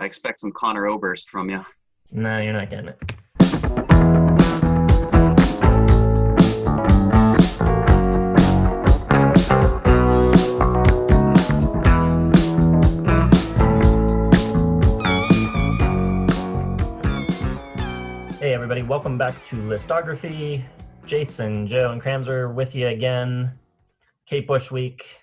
I expect some Connor Oberst from you. No, you're not getting it. Hey, everybody. Welcome back to Listography. Jason, Joe, and Kramser with you again. Kate Bush week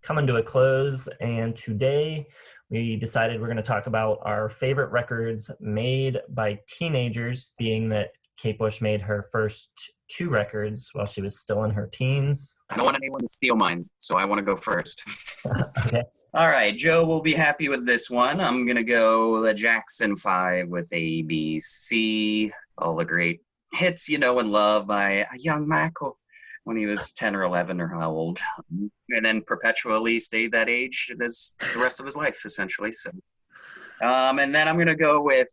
coming to a close, and today we decided we're going to talk about our favorite records made by teenagers, being that Kate Bush made her first two records while she was still in her teens. I don't want anyone to steal mine, so I want to go first. Okay. All right, Joe will be happy with this one. I'm going to go the Jackson 5 with ABC, all the great hits you know and love by young Michael when he was 10 or 11 or how old, and then perpetually stayed that age as the rest of his life, essentially. So, and then I'm going to go with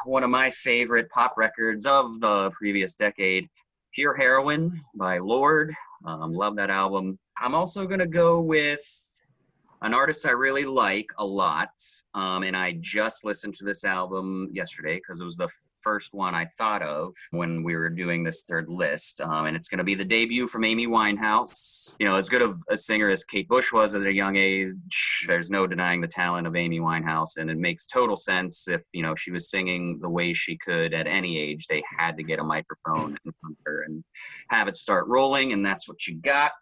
one of my favorite pop records of the previous decade, Pure Heroin by Lorde. Love that album. I'm also going to go with an artist I really like a lot, and I just listened to this album yesterday because it was the first one I thought of when we were doing this third list, and it's going to be the debut from Amy Winehouse. You know, as good of a singer as Kate Bush was at a young age, there's no denying the talent of Amy Winehouse, and it makes total sense if, you know, she was singing the way she could at any age, they had to get a microphone in front of her and have it start rolling, and that's what you got.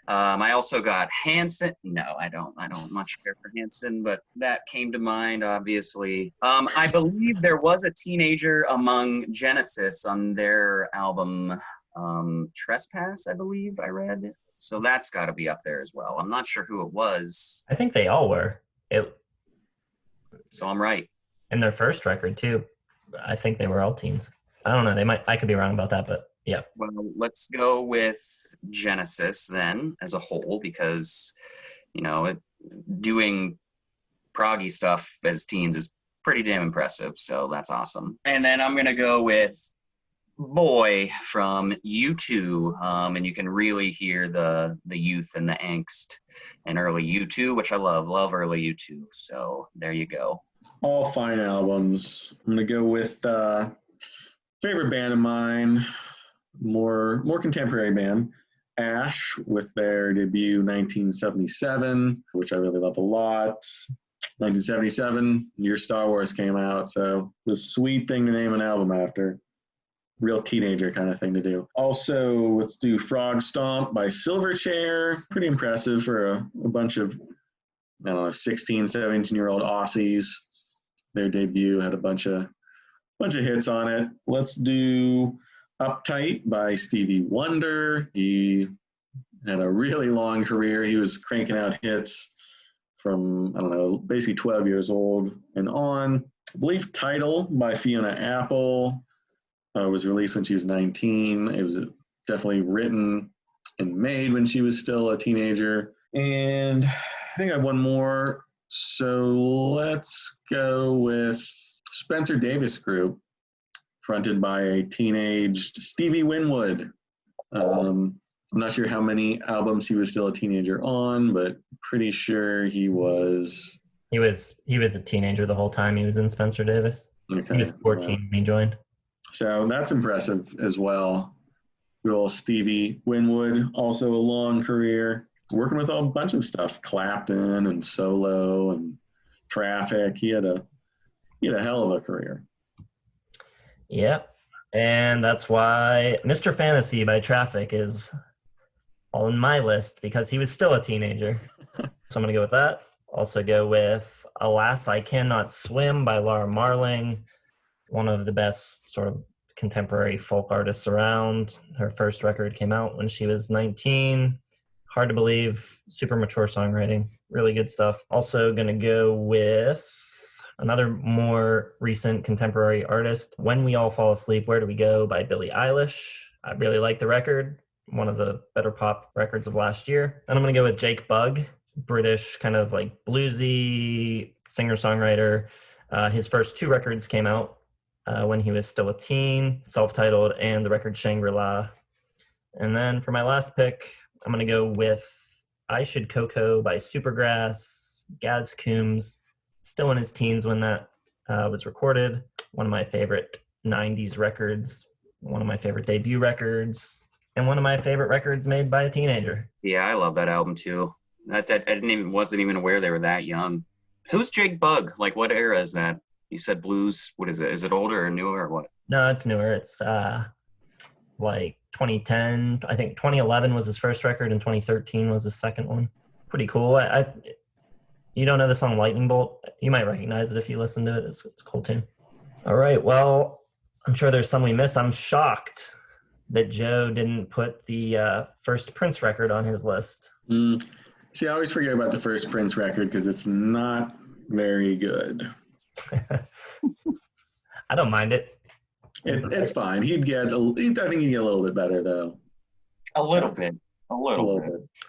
I also got Hanson. No, I don't much care for Hanson, but that came to mind, obviously. I believe there was a teenager among Genesis on their album Trespass, I believe I read. So that's got to be up there as well. I'm not sure who it was. I think they all were. So I'm right. In their first record, too. I think they were all teens. I don't know. I could be wrong about that, but yeah. Well, let's go with Genesis then as a whole, because, you know, doing proggy stuff as teens is pretty damn impressive. So that's awesome. And then I'm going to go with Boy from U2. And you can really hear the youth and the angst in early U2, which I love early U2. So there you go. All fine albums. I'm going to go with favorite band of mine, more contemporary band, Ash, with their debut 1977, which I really love a lot. 1977, year Star Wars came out, so the sweet thing to name an album after. Real teenager kind of thing to do. Also, let's do Frog Stomp by Silverchair. Pretty impressive for a bunch of, I don't know, 16, 17-year-old Aussies. Their debut had a bunch of hits on it. Let's do Uptight by Stevie Wonder. He had a really long career. He was cranking out hits from, I don't know, basically 12 years old and on. I believe Title by Fiona Apple was released when she was 19. It was definitely written and made when she was still a teenager. And I think I have one more. So let's go with Spencer Davis Group, fronted by a teenaged Stevie Winwood. I'm not sure how many albums he was still a teenager on, but pretty sure he was. He was a teenager the whole time he was in Spencer Davis. Okay. He was 14 when he joined. So that's impressive as well. Good old Stevie Winwood, also a long career, working with a bunch of stuff, Clapton and Solo and Traffic. He had a hell of a career. Yep. And that's why Mr. Fantasy by Traffic is on my list, because he was still a teenager. So I'm going to go with that. Also go with Alas, I Cannot Swim by Laura Marling, one of the best sort of contemporary folk artists around. Her first record came out when she was 19. Hard to believe, super mature songwriting, really good stuff. Also going to go with another more recent contemporary artist, When We All Fall Asleep, Where Do We Go by Billie Eilish. I really like the record, one of the better pop records of last year. And I'm going to go with Jake Bugg, British kind of like bluesy singer-songwriter. His first two records came out when he was still a teen, self-titled, and the record Shangri-La. And then for my last pick, I'm going to go with I Should Coco by Supergrass, Gaz Coombs, still in his teens when that was recorded. One of my favorite 90s records, one of my favorite debut records, and one of my favorite records made by a teenager. Yeah, I love that album too. Wasn't even aware they were that young. Who's Jake Bugg? Like, what era is that? You said blues. What is it? Is it older or newer or what? No, it's newer. It's like 2010. I think 2011 was his first record, and 2013 was his second one. Pretty cool. You don't know the song Lightning Bolt? You might recognize it if you listen to it. It's a cool tune. All right. Well, I'm sure there's some we missed. I'm shocked that Joe didn't put the first Prince record on his list. See, I always forget about the first Prince record because it's not very good. I don't mind it. It's fine. I think he'd get a little bit better though. A little bit.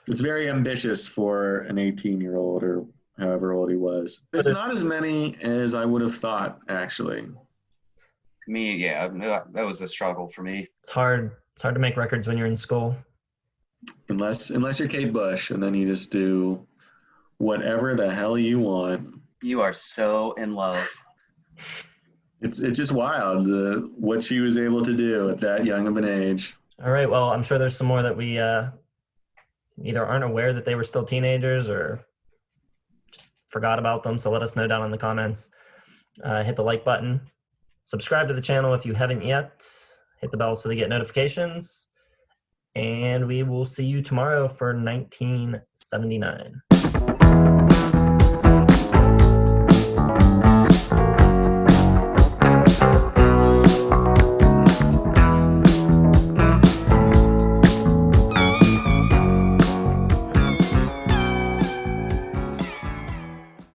It's very ambitious for an 18-year-old or however old he was. There's not as many as I would have thought, actually. Me, yeah, that was a struggle for me. It's hard to make records when you're in school. Unless you're Kate Bush, and then you just do whatever the hell you want. You are so in love. It's just wild what she was able to do at that young of an age. All right, well, I'm sure there's some more that we either aren't aware that they were still teenagers or just forgot about them. So let us know down in the comments. Hit the like button. Subscribe to the channel if you haven't yet. Hit the bell so they get notifications. And we will see you tomorrow for 1979.